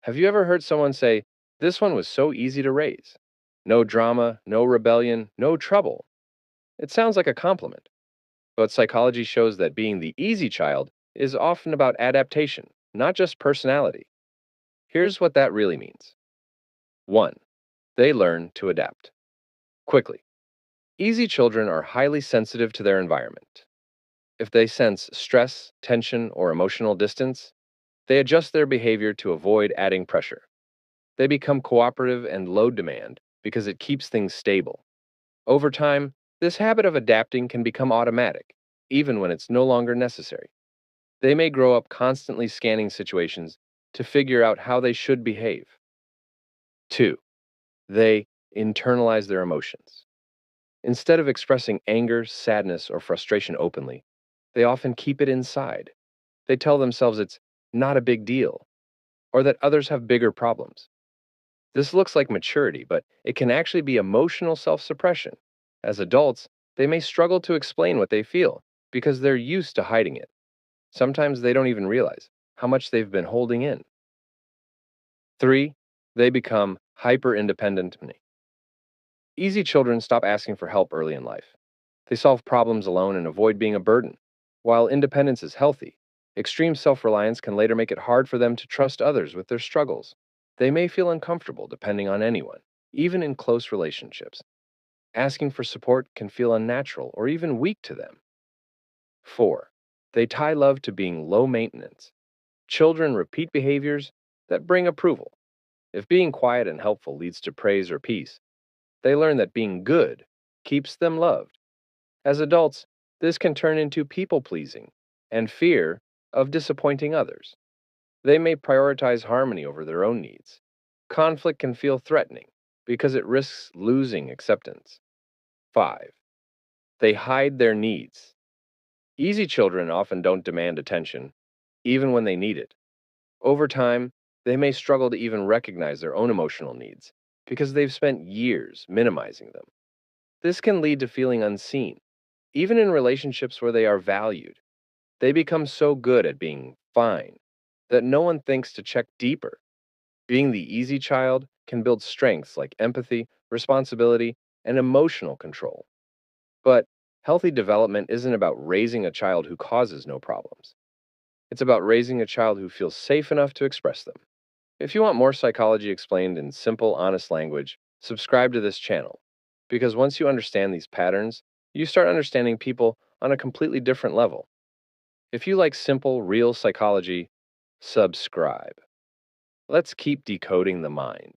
Have you ever heard someone say, "This one was so easy to raise? No drama, no rebellion, no trouble." It sounds like a compliment, but psychology shows that being the easy child is often about adaptation, not just personality. Here's what that really means. 1. They learn to adapt quickly. Easy children are highly sensitive to their environment. If they sense stress, tension, or emotional distance, they adjust their behavior to avoid adding pressure. They become cooperative and low demand because it keeps things stable. Over time, this habit of adapting can become automatic, even when it's no longer necessary. They may grow up constantly scanning situations to figure out how they should behave. 2. They internalize their emotions. Instead of expressing anger, sadness, or frustration openly, they often keep it inside. They tell themselves it's not a big deal, or that others have bigger problems. This looks like maturity, but it can actually be emotional self suppression. As adults, they may struggle to explain what they feel because they're used to hiding it. Sometimes they don't even realize how much they've been holding in. 3. They become hyper independent. Easy children stop asking for help early in life. They solve problems alone and avoid being a burden. While independence is healthy, extreme self reliance can later make it hard for them to trust others with their struggles. They may feel uncomfortable depending on anyone, even in close relationships. Asking for support can feel unnatural or even weak to them. 4. They tie love to being low maintenance. Children repeat behaviors that bring approval. If being quiet and helpful leads to praise or peace, they learn that being good keeps them loved. As adults, this can turn into people pleasing and fear of disappointing others. They may prioritize harmony over their own needs. Conflict can feel threatening because it risks losing acceptance. 5. They hide their needs. Easy children often don't demand attention, even when they need it. Over time, they may struggle to even recognize their own emotional needs because they've spent years minimizing them. This can lead to feeling unseen, even in relationships where they are valued. They become so good at being fine that no one thinks to check deeper. Being the easy child can build strengths like empathy, responsibility, and emotional control. But healthy development isn't about raising a child who causes no problems. It's about raising a child who feels safe enough to express them. If you want more psychology explained in simple, honest language, subscribe to this channel. Because once you understand these patterns, you start understanding people on a completely different level. If you like simple, real psychology, subscribe. Let's keep decoding the mind.